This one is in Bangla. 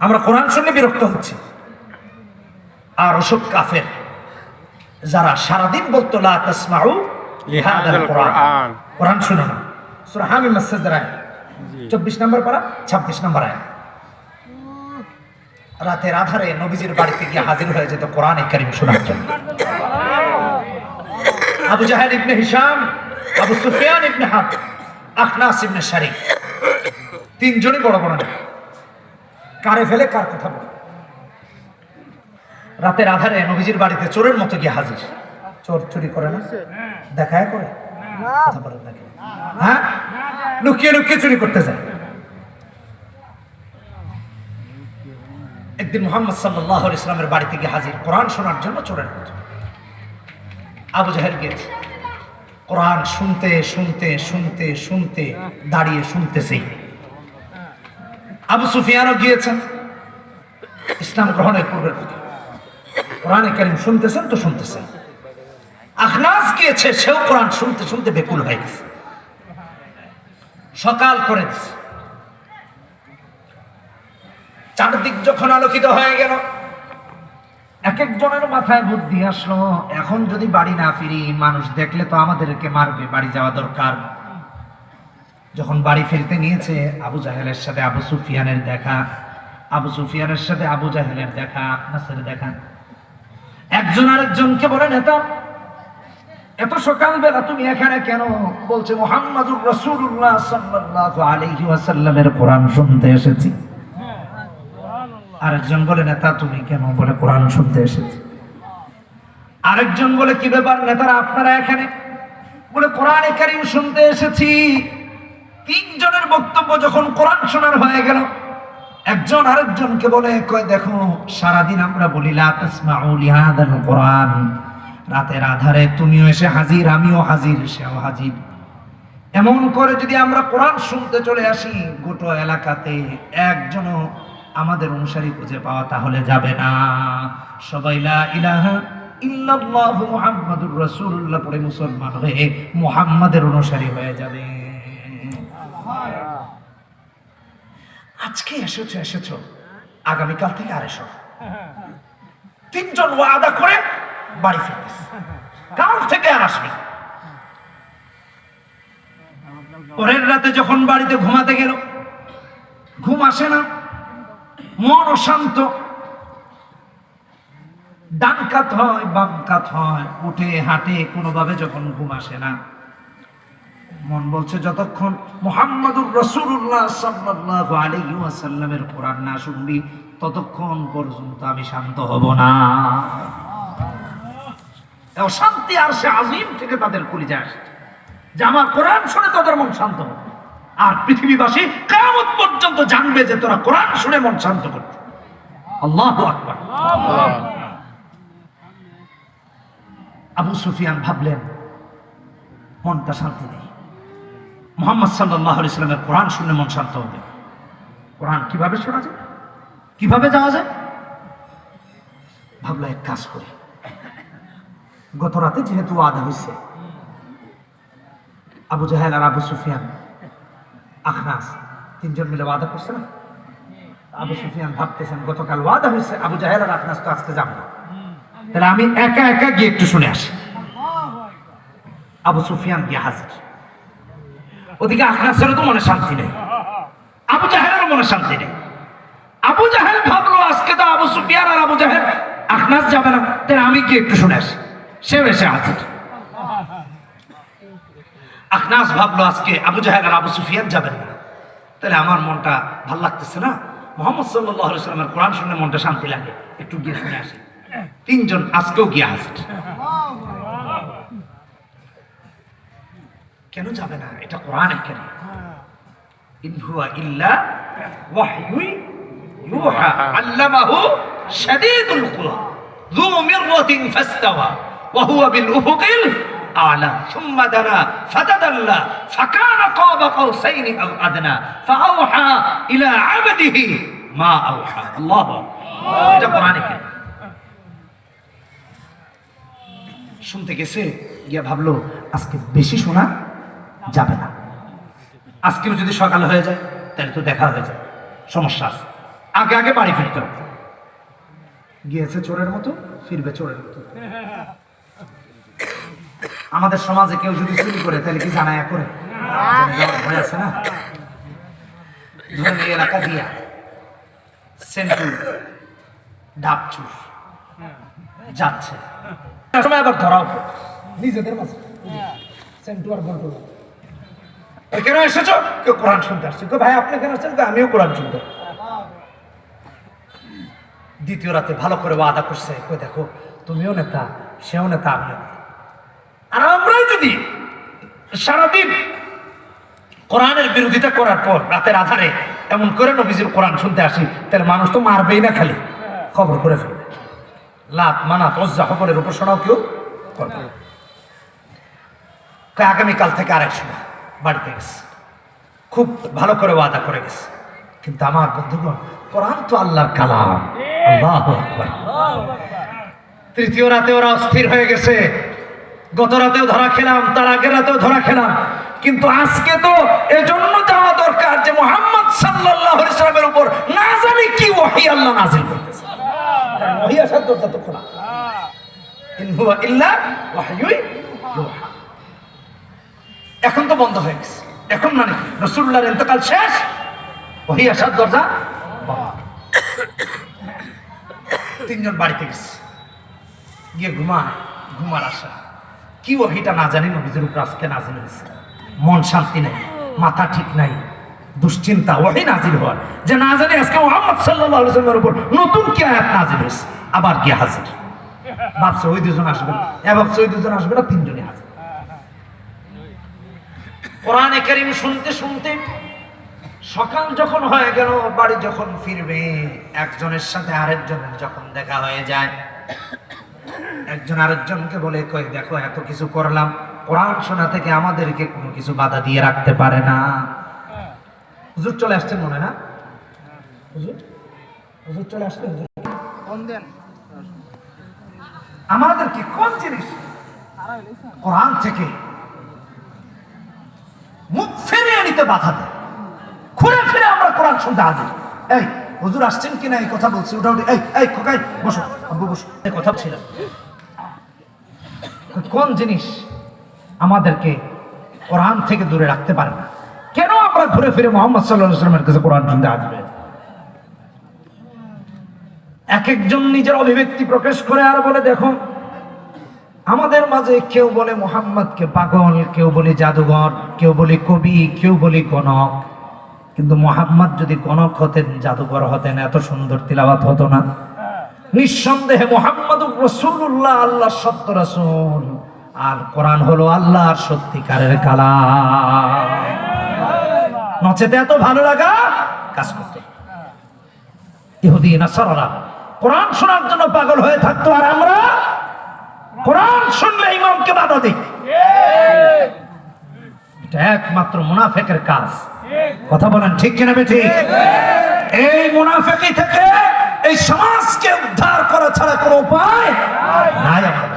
আমরা কোরআন শুনে বিরক্ত হচ্ছি। আর ওসব কাফের যারা সারাদিন বলতো লা তাসমাউ লিহাদাল কোরআন, কোরআন শুনো না। সূরা হামিম মাসসাজদার আয়াত 24 নম্বর পারা 26 নম্বর আয়াত। রাতের আধারে নবীজির বাড়িতে গিয়ে হাজির হয়ে যেত কোরআনে কারীম শোনার জন্য। আবু জাহেল ইবনে হিশাম, আবু সুফিয়ান ইবনে হারব, আখনাস ইবনে শারিক, তিনজনই বড় বড় না, কারে ফেলে কার কথা বলে। রাতের আধারে নবীজির বাড়িতে চোরের মতো গিয়ে হাজির। চোর চুরি করে না, দেখায় করে, কথা বলেন না কেন? হ্যাঁ, লুকিয়ে লুকিয়ে চুরি করতে যায়। একদিন মুহাম্মদ সাল্লাল্লাহু আলাইহি ওয়াসাল্লামের বাড়িতে গিয়ে হাজির কোরআন শোনার জন্য চোরের মতো। আবু জাহেল গিয়েছে, কোরআন শুনতে শুনতে শুনতে শুনতে দাঁড়িয়ে শুনতেছেই। আবু সুফিয়ানও গিয়েছেন ইসলাম গ্রহণের পূর্বের কথা, কোরআনে কারীম শুনতেছেন তো শুনতেছেন। আখনাস গিয়েছে, সেও কোরআন শুনতে শুনতে বেকুল হয়ে গেছে। সকাল করে দিছে, চারদিক যখন আলোকিত হয়ে গেল, এক একজনের মাথায় বুদ্ধি আসলো, এখন যদি বাড়ি না ফিরি মানুষ দেখলে তো আমাদেরকে মারবে, বাড়ি যাওয়া দরকার। যখন বাড়ি ফিরতে নিয়েছে, আবু জাহেলের সাথে আবু সুফিয়ানের দেখা, আবু সুফিয়ানের সাথে আবু জাহেলের দেখা, আখনাসের দেখা। একজন আরেকজনকে বলে, নেতা এত সকালবেলা তুমি এখানে কেন? বলছে মুহাম্মাদুর রাসূলুল্লাহ সাল্লাল্লাহু আলাইহি ওয়াসাল্লামের কোরআন শুনতে এসেছি। আরেকজন বলে, নেতা তুমি কেন? বলে কোরআন শুনতে এসেছি। আরেকজন বলে, কি ব্যাপার নেতারা আপনারা এখানে? বলে কোরআনে কারীম শুনতে এসেছি। তিনজনের বক্তব্য যখন কোরআন শোনার হয়ে গেল, একজন আরেকজনকে বলে, কয় দেখো সারাদিন আমরা বলি লা তাসমাউ লিহাদাল কোরআন, রাতের আধারে তুমিও এসে হাজির, আমিও হাজির, সেও হাজির। এমন করে যদি আমরা কোরআন শুনতে চলে আসি, গোটা এলাকাতে একজনও আমাদের অনুসারী খুঁজে পাওয়া তাহলে যাবে না। সবাই লা ইলাহা ইল্লাল্লাহু মুহাম্মাদুর রাসূলুল্লাহ পড়ে মুসলমান হয়ে মুহাম্মাদের অনুসারী হয়ে যাবে। আজকে এসেছো, আগামীকাল থেকে আর এসো। তিনজন ওয়াদা করে বাড়ি ফিরতেছে, কাল থেকে আর আসবে। পরের রাতে যখন বাড়িতে ঘুমাতে গেল, ঘুম আসে না, মন অশান্ত, ডান কাত হয় বাম কাত হয়, উঠে হাঁটে, কোনোভাবে যখন ঘুম আসে না, মন বলছে যতক্ষণ মুহাম্মাদুর রাসূলুল্লাহ সাল্লাল্লাহু আলাইহি ওয়াসাল্লামের কোরআন না শুনবি ততক্ষণ পর্যন্ত আমি শান্ত হব না। অশান্তি আর সে আজিম থেকে তাদের কলিজা আসে যে আমার কোরআন শুনে তাদের মন শান্ত হবে। আর পৃথিবীবাসী কিয়ামত পর্যন্ত জানবে যে তোরা কোরআন শুনে মন শান্ত করতে। আল্লাহু আকবার। আবু সুফিয়ান ভাবলেন মনটা শান্তি নেই, মুহাম্মদ সাল্লাল্লাহু আলাইহি ওয়াসাল্লামের কোরআন শুনে মন শান্ত হবে। কোরআন কিভাবে শোনা যায়, কিভাবে যাওয়া যায়? ভাবলো এক কাজ করি, গত রাতে যেহেতু ওয়াদা হয়েছে, আবু জাহেল আর আবু সুফিয়ান আখনাস তিনজন মিলে ওয়াদা করছে না। আবু সুফিয়ান ভাবতেছেন গতকাল ওয়াদা হয়েছে, আবু জাহেল আর আখনাস তো আজকে যাবে না, তাহলে আমি একা একা গিয়ে একটু শুনে আসি। আবু সুফিয়ান গিয়ে হাজির। ওদিকে আখনাসেরও তো মনে শান্তি নেই, আবু জাহেলেরও মনে শান্তি নেই। আবু জাহেল ভাবলো আজকে তো আবু সুফিয়ান আর আবু জাহেল আখনাস যাবে না, তাহলে আমি গিয়ে একটু শুনে আসি। সেও এসে হাজির। আখনাস ভাবলো আজকে আবু জাহেল আর আবু সুফিয়ান যাবেন না, তাহলে আমার মনটা ভাল লাগতেছে না, মুহাম্মদ সাল্লাল্লাহু আলাইহি ওয়াসাল্লামের কোরআন শুনলে মনটা শান্তি লাগে, একটু গিয়ে শুনে আসি। তিনজন আজকেও গিয়ে হাজির। কেন যাবে না? এটা কোরআনে কারীম। ইন হুয়া ইল্লা ওয়াহয়ু ইউহা আল্লামাহু শাদীদুল কুওয়া যু মিররাতিন ফাস্তাওয়া ওয়া হুয়া বিল উফুকিল আ'লা সুম্মা দানা ফাতাদাল্লা ফাকানা কাবা কাওসাইনি আও আদনা ফাআওহা ইলা আবদিহি মা আওহা। আল্লাহু আকবার। এটা কোরআনে কারীম। শুনতে গেছে, গিয়া ভাবলো আজকে বেশি শোনা যাবে না, আজকেও যদি সকাল হয়ে যায় তাহলে তো দেখা হয়ে যায়, সমস্যা আছে। আগে আগে বাড়ি ফিরতে হবে। গিয়েছে চোরের মতো, ফিরবে চোরের মতো। আমাদের সমাজে কেউ যদি চুরি করে তাহলে কি জানায়া করে? ভয় আছে না? ধরেন এই এলাকা দিয়া সেন্টু ডাবচুর যাচ্ছে, সময় আবার ধরাও নিজেদের মাঝে সেন্টু আর বন্টু, কেন এসেছো? কেউ কোরআন শুনতে আসছে। ভাই আপনি কেন আসছেন? আমিও কোরআন শুনতে। দ্বিতীয় রাতে ভালো করে ওয়াদা করছে, দেখো তুমিও নেতা, সেও নেতা, আমিও নেতা। আর আমরাই যদি সারাদিন কোরআনের বিরোধিতা করার পর রাতের আধারে এমন করে নবীজির কোরআন শুনতে আসি, তাহলে মানুষ তো মারবেই না, খালি খবর করে ফেলবে। লাত মানাত ওজ্জা হবলের উপাসনাও কেউ করবে। আগামীকাল থেকে আরেক সময় বাড়িতে গেছে, খুব ভালো করে ওয়াদা করে গেছে। কিন্তু আমার বন্ধুগণ, কোরআন তো আল্লাহর কালাম। আল্লাহু আকবার। তৃতীয় রাতে ওরা অস্থির হয়ে গেছে। গত রাতেও ধরা খেলাম, তার আগের রাতেও ধরা খেলাম, কিন্তু আজকে তো এজন্য যাওয়া দরকার যে মুহাম্মদ সাল্লাল্লাহু আলাইহি ওয়াসাল্লামের উপর না জানি কি ওহী আল্লাহ নাযিল করতেছে। ওহী আসার দরজা তো খোলা, ইন হুয়া ইল্লা ওয়াহয়ুন ইউহা। এখন তো বন্ধ হয়ে গেছে। এখন মানে রাসূলুল্লাহর ইন্তেকাল শেষ, ওহী আসার দরজা বন্ধ। তিনজন বাড়িতে গেছে, গিয়ে ঘুমার আশা কি ওহীটা না জানি নবীজির উপর আজকে নাযিল হয়েছে। মন শান্তি নাই, মাথা ঠিক নাই, দুশ্চিন্তা, ওহী নাযিল হওয়ার যে না জানি আজকে মুহাম্মদ সাল্লাল্লাহু আলাইহি ওয়াসাল্লামের উপর নতুন কি আয়াত নাযিল হয়েছে। আবার গিয়ে হাজির, ভাবছে ওই দুজন আসবে না, ভাবছে ওই দুজন আসবে না, তিনজনই হাজির। কোরআনে কারীম শুনতে শুনতে সকাল যখন হয়ে গেল, বাড়ি যখন ফিরবে, একজনের সাথে আরেকজনের যখন দেখা হয়ে যায়, একজন আরেকজনকে বলে, কই দেখো এত কিছু করলাম, কোরআন শোনা থেকে আমাদেরকে কোনো কিছু বাধা দিয়ে রাখতে পারে না। হুজুর চলে আসছেন মনে না? হুজুর চলে আসলেন। আমাদেরকে কোন জিনিস কোরআন থেকে মুখ ফিরিয়ে নিতে বাধা দেয়? ঘুরে ফিরে আমরা কোরআন শুনতে হাজির। এই হুজুর আসছেন কিনা এই কথা বলছি, ওটা এই খোকাই বসো, আব্বু বসো, এই কথা ছিল। কোন জিনিস আমাদেরকে কোরআন থেকে দূরে রাখতে পারে না? কেন আমরা ঘুরে ফিরে মুহাম্মদ সাল্লাল্লাহু আলাইহি ওয়াসাল্লামের কাছে কোরআন শুনতে হাজির? এক একজন নিজের অভিব্যক্তি প্রকাশ করে আর বলে, দেখো আমাদের মাঝে কেউ বলে মুহাম্মদকে পাগল, কেউ বলে জাদুঘর, কেউ বলে কবি, কেউ বলে গণক। কিন্তু মুহাম্মদ যদি গণক হতেন, জাদুঘর হতেন, এত সুন্দর তিলাওয়াত হতো না। নিঃসন্দেহে মুহাম্মদুর রাসূলুল্লাহ, আল্লাহর সত্য রাসূল, আর কোরআন হলো আল্লাহর সত্যিকারের কালাম। নচেতে এত ভালো লাগা কাজ করতে। ইহুদি নাসারারা কোরআন শোনার জন্য পাগল হয়ে থাকতো, আর আমরা কোরআন শুনলে ইমামকে বাধা দিই। এটা একমাত্র মুনাফিকের কাজ। কথা বলেন ঠিক কিনা বেঠিক? এই মুনাফিকি থেকে এই সমাজকে উদ্ধার করা ছাড়া কোনো উপায় নাই আমাদের।